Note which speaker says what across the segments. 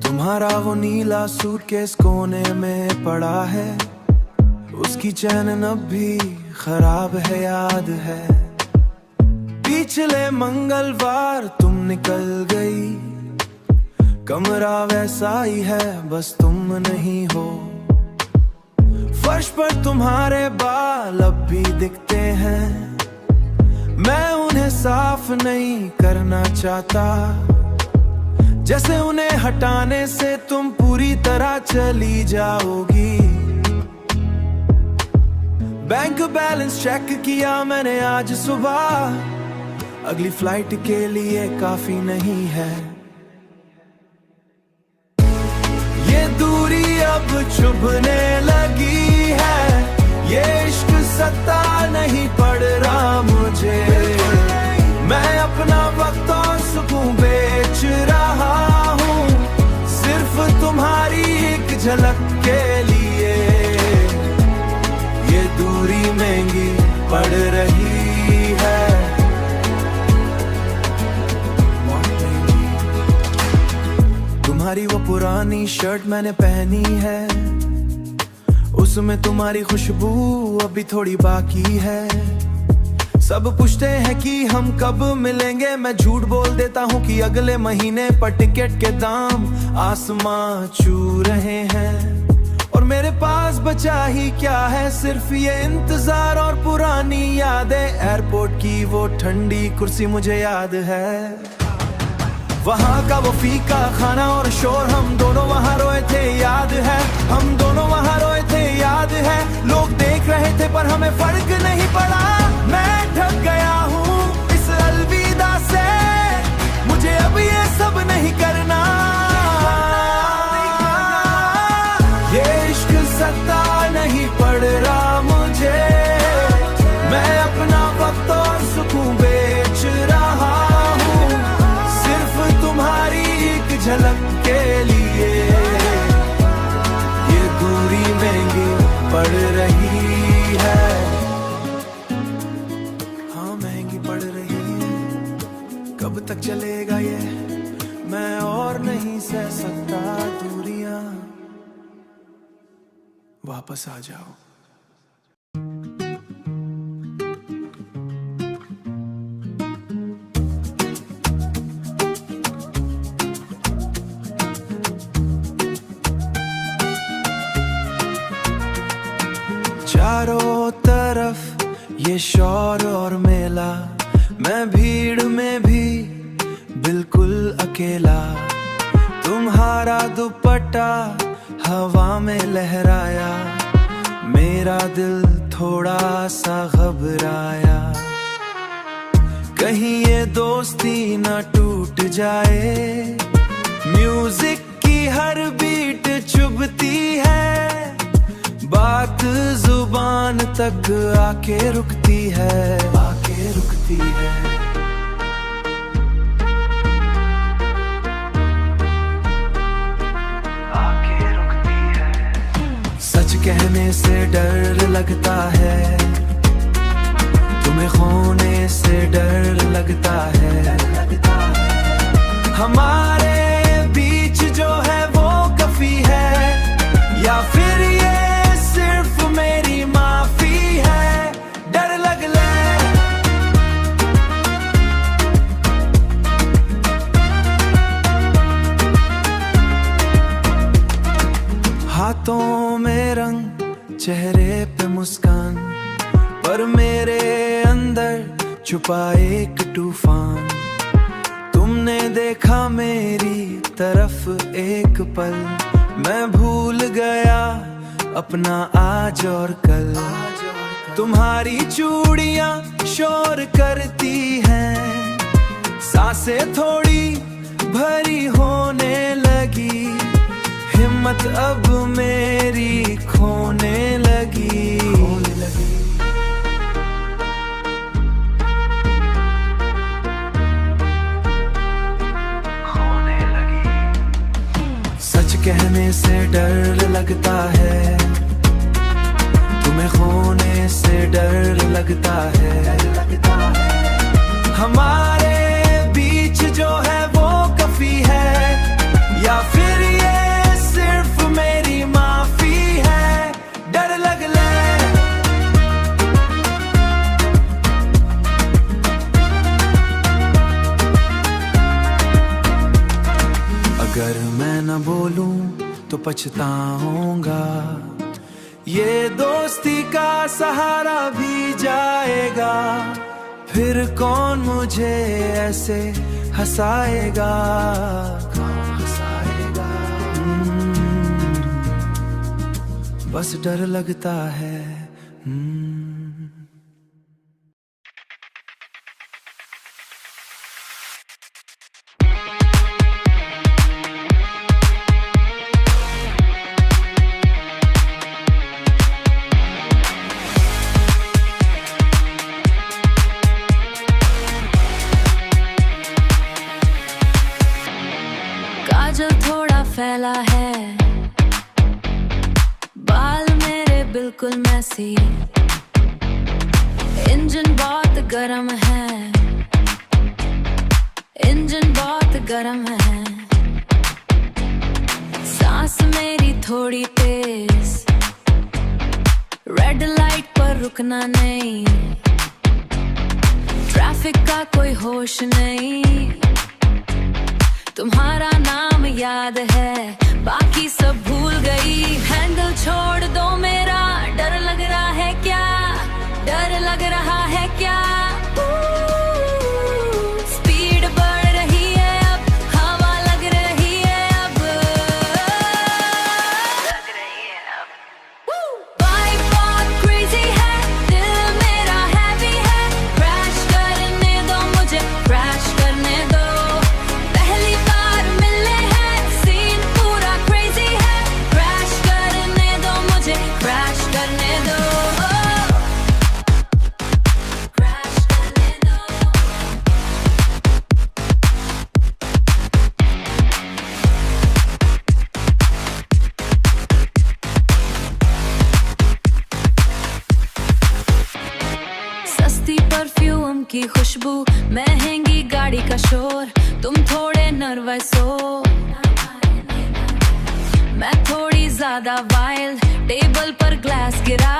Speaker 1: तुम्हारा वो नीला सूटकेस कोने में पड़ा है, उसकी चैन अब भी खराब है याद है। पिछले मंगलवार तुम निकल गई, कमरा वैसा ही है बस तुम नहीं हो। फर्श पर तुम्हारे बाल अब भी दिखते हैं, मैं उन्हें साफ नहीं करना चाहता। जैसे उन्हें हटाने से तुम पूरी तरह चली जाओगी। बैंक बैलेंस चेक किया मैंने आज सुबह, अगली फ्लाइट के लिए काफी नहीं है। ये दूरी अब चुभने लगी है, ये इश्क सत्ता नहीं पड़ रहा मुझे। मैं अपना वक्त और सुकून बेच रहा हूँ, सिर्फ तुम्हारी एक झलक के लिए। ये दूरी महंगी पड़ रही है। तुम्हारी वो पुरानी शर्ट मैंने पहनी है, उसमें तुम्हारी खुशबू अभी थोड़ी बाकी है। सब पूछते हैं कि हम कब मिलेंगे, मैं झूठ बोल देता हूँ कि अगले महीने पर टिकट के दाम आसमां छू रहे हैं। और मेरे पास बचा ही क्या है, सिर्फ ये इंतजार और पुरानी यादें। एयरपोर्ट की वो ठंडी कुर्सी मुझे याद है, वहाँ का वो फीका खाना और शोर। हम दोनों वहाँ रोए थे याद है, हम दोनों वहाँ रोए थे याद है। लोग देख रहे थे पर हमें फर्क नहीं पड़ा। मैं ढक गया हूँ इस अलविदा से, मुझे अब ये सब नहीं करना। ये इश्क सत्ता नहीं पड़ रहा मुझे, मैं अपना वक्त और सुकून बेच रहा हूँ, सिर्फ तुम्हारी एक झलक के लिए। ये दूरी महंगी पड़ रही है, हाँ महंगी पड़ रही है। कब तक चलेगा ये, मैं और नहीं सह सकता दूरियां। वापस आ जाओ। चारों तरफ ये शोर और मेला, मैं भीड़ में भी बिल्कुल अकेला। तुम्हारा दुपट्टा हवा में लहराया, मेरा दिल थोड़ा सा घबराया। कहीं ये दोस्ती ना टूट जाए, म्यूजिक की हर बीट चुभती है। बात जुबान तक आके रुकती है, आके रुकती है। आके रुकती है। सच कहने से डर लगता है, तुम्हें खोने से डर लगता है। हमारे बीच जो है वो कफी है, या फिर ये सिर्फ मेरी माफी है। डर लग ले, हाथों में रंग, चेहरे पे मुस्कान, पर मेरे अंदर छुपा एक तूफान। तुमने देखा मेरी तरफ एक पल, मैं भूल गया अपना आज और कल। तुम्हारी चूड़ियां शोर करती हैं, सांसें थोड़ी भरी होने लगी। हिम्मत अब मेरी खोने लगी। से डर लगता है, तुम्हें खोने से डर लगता है। हमारे बीच जो है वो कफी है, या फिर ये सिर्फ मेरी माफी है। डर लग ले अगर मैं न बोलूं तो पछताऊंगा, ये दोस्ती का सहारा भी जाएगा। फिर कौन मुझे ऐसे हंसाएगा, कौन हंसाएगा? बस डर लगता है।
Speaker 2: काजल थोड़ा फैला है, बाल मेरे बिल्कुल मैसी, इंजन बहुत गरम है, इंजन बहुत गरम है। सांस मेरी थोड़ी तेज, रेड लाइट पर रुकना नहीं, ट्रैफिक का कोई होश नहीं। तुम्हारा नाम याद है, बाकी सब भूल गई। हैंडल छोड़ दो मेरा, डर लग रहा है क्या, डर लग रहा है क्या? स्पीड बढ़ रही है अब, हवा लग रही है अब, लग रही है अब। वाइब बहुत क्रेजी है, दिल मेरा हैवी है, क्रैश करने दो मुझे, क्रैश करने दो। पहली बार मिलने हैं, सीन पूरा क्रेजी है, क्रैश करने दो मुझे, क्रैश करने दो, क्रैश करने दो। सस्ती परफ्यूम की खुशबू, महंगी गाड़ी का शोर, तुम थोड़े नर्वस हो, मैं थोड़ी ज्यादा वाइल्ड। टेबल पर ग्लास गिरा,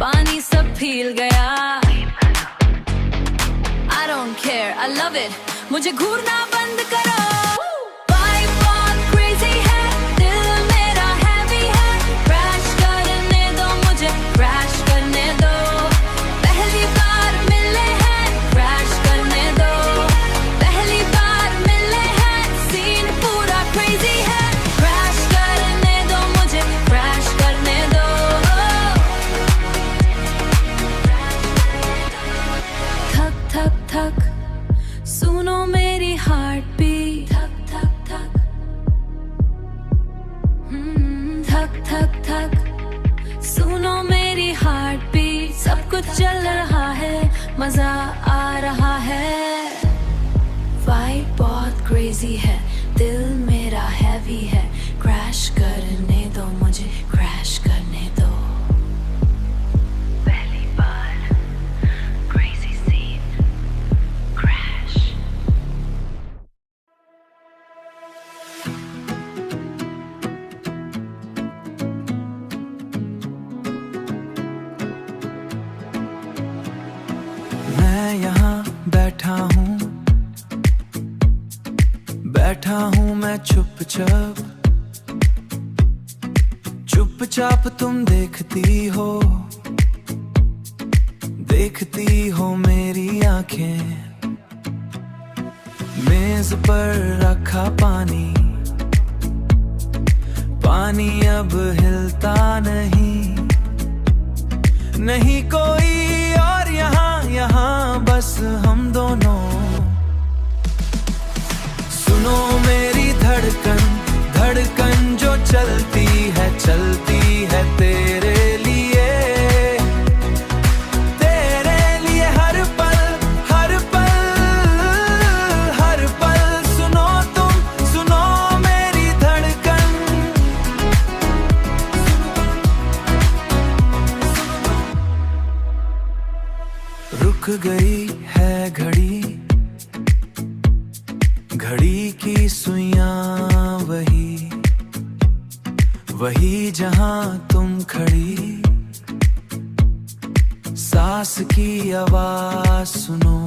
Speaker 2: पानी सब फील गया। I don't care, I love it, मुझे घूरना बंद करो। Vibe बहुत crazy है, दिल मेरा heavy है, crash करने दो मुझे, crash करने दो। पहली बार मिले हैं, crash करने दो। पहली बार मिले हैं, scene पूरा crazy है, crash करने दो मुझे, crash करने दो। थक थक थक सुनो मेरी हार्ट बीट, थक थक थक, थक थक थक सुनो मेरी हार्ट बीट। सब कुछ चल रहा है, मजा आ रहा है। वाइब बहुत क्रेजी है, दिल मेरा हैवी है, क्रैश करने दो मुझे, क्रैश करने दो। पहली बार क्रेजी सीन, क्रैश।
Speaker 1: मैं यहाँ बैठा हूँ मैं चुपचाप, चुपचाप तुम देखती हो मेरी आंखें। मेज पर रखा पानी, पानी अब हिलता नहीं कोई और यहाँ बस हम दोनों। सुनो मेरी धड़कन जो चलती है तेरे लिए हर पल सुनो मेरी धड़कन। रुक गई है घड़ी, घड़ी की सुइयां वही, वही जहां तुम खड़ी। सांस की आवाज सुनो,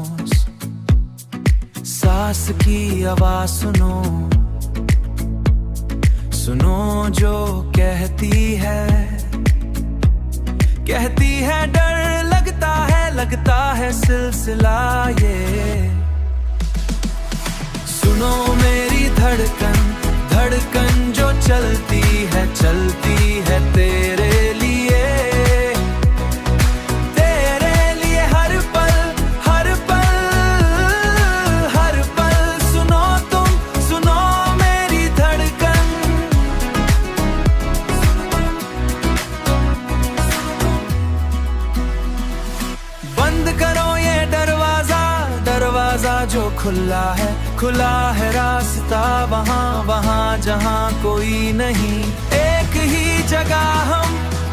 Speaker 1: सांस की आवाज सुनो, सुनो जो कहती है, कहती है डर लगता है सिलसिला ये। सुनो मेरी धड़कन, धड़कन जो चलती है तेरे लिए, तेरे लिए हर पल, हर पल, हर पल। सुनो तुम, सुनो मेरी धड़कन। बंद करो ये दरवाजा, दरवाजा जो खुला है रास्ता वहाँ, वहाँ जहाँ कोई नहीं। एक ही जगह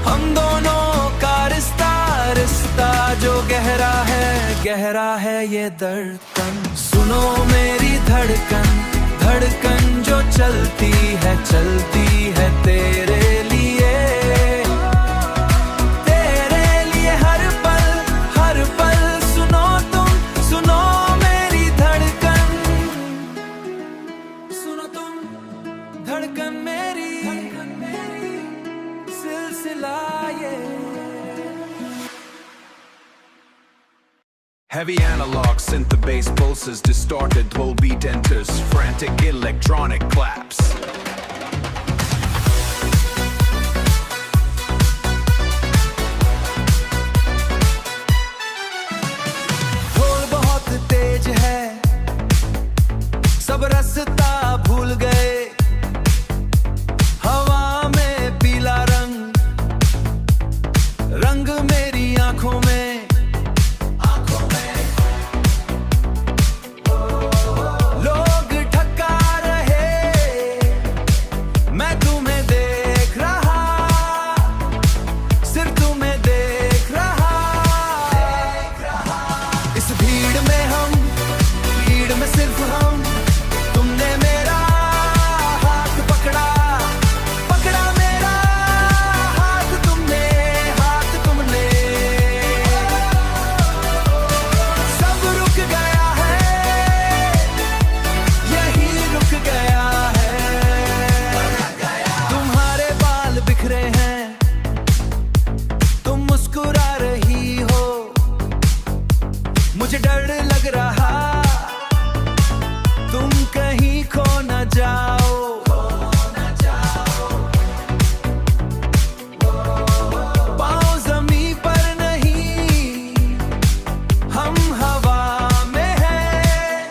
Speaker 1: हम दोनों का रिश्ता, रिश्ता जो गहरा है ये धड़कन। सुनो मेरी धड़कन, धड़कन जो चलती है तेरे लिए, तेरे लिए हर पल, हर पल। सुनो तुम, सुनो मेरी धड़कन, सुनो तुम धड़कन मेरी, सिलसिला ये।
Speaker 3: Heavy analog, synth bass pulses, distorted whole beat enters, frantic electronic claps.
Speaker 1: ढोल बहुत तेज है, सब रास्ता भूल गए। हवा में पीला रंग, रंग मेरी आंखों में, लोग ठक्का रहे, मैं तुम्हें देख रहा, सिर्फ तुम्हें देख रहा। इस भीड़ में हम, भीड़ में सिर्फ हम, तुमने मेरा हाथ पकड़ा, पकड़ा मेरा हाथ तुमने, हाथ तुमने। सब रुक गया है, यही रुक गया है। तुम्हारे बाल बिखरे हैं, तुम मुस्कुरा रही हो, मुझे डर लग रहा तुम कहीं खो न जाओ। पाँव ज़मीं पर नहीं, हम हवा में हैं,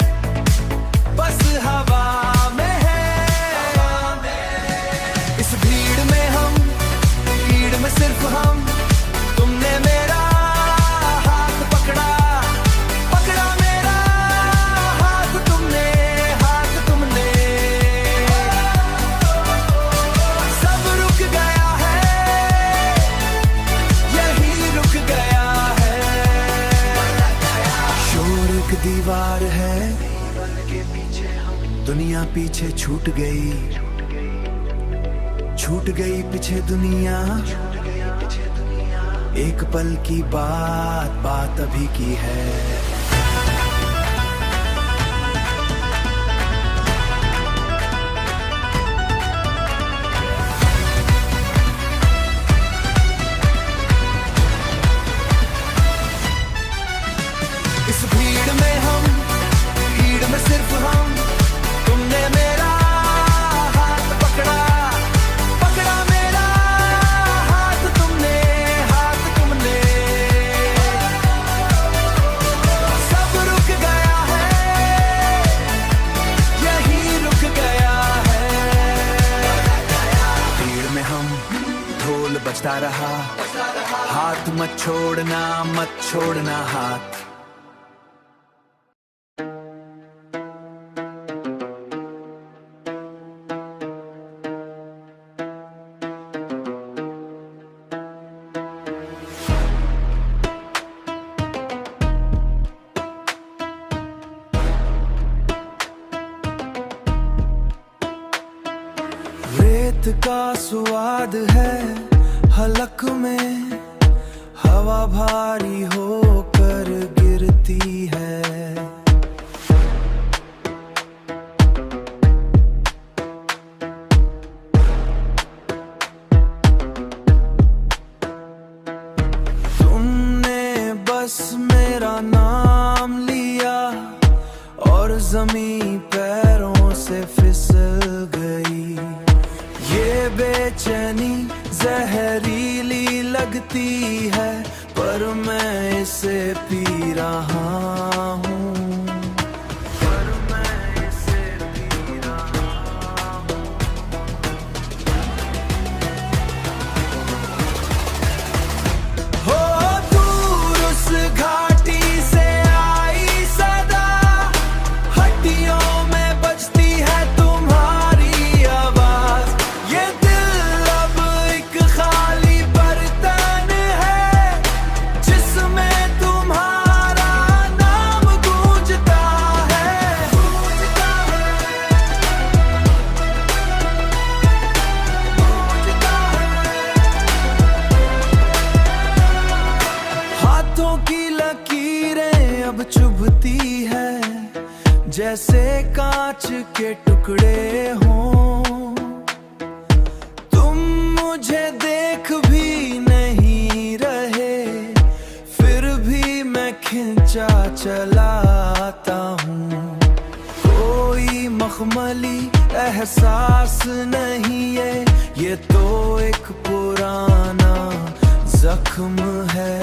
Speaker 1: बस हवा में हैं। इस भीड़ में हम, भीड़ में सिर्फ हम, तुमने मेरा हाथ पकड़ा, पकड़ा मेरा हाथ तुमने, हाथ तुमने। सब रुक गया है, यही रुक गया है। शोर एक दीवार है, दुनिया पीछे छूट गई, छूट गई पीछे दुनिया। एक पल की बात, बात अभी की है। इस भीड़ में हम, भीड़ में सिर्फ हम, तुमने मेरा हाथ पकड़ा, पकड़ा मेरा हाथ तुमने, हाथ तुमने। सब रुक गया है, यही रुक गया है। भीड़ में हम, ढोल बजता रहा, हाथ मत छोड़ना, मत छोड़ना हाथ। का स्वाद है हलक में, हवा भारी होकर गिरती है। तुमने बस मेरा नाम लिया और जमीन पैरों से फिसल गई। ये बेचैनी जहरीली लगती है, पर मैं इसे पी रहा हूँ, पर मैं इसे पी रहा हूँ। हो दूर उस घाटी से आई सदा, हड्डियों में बजती है तुम्हारी आवाज। ये दिल अब एक खाली बर्तन है, जिसमें तुम्हारा नाम गूंजता है, गूंजता है, गूंजता है। हाथों की लकीरें अब चुभती है, जैसे कांच के टुकड़े हों। तुम मुझे देख भी नहीं रहे, फिर भी मैं खिंचा चलाता हूँ। कोई मखमली एहसास नहीं ये तो एक पुराना जख्म है।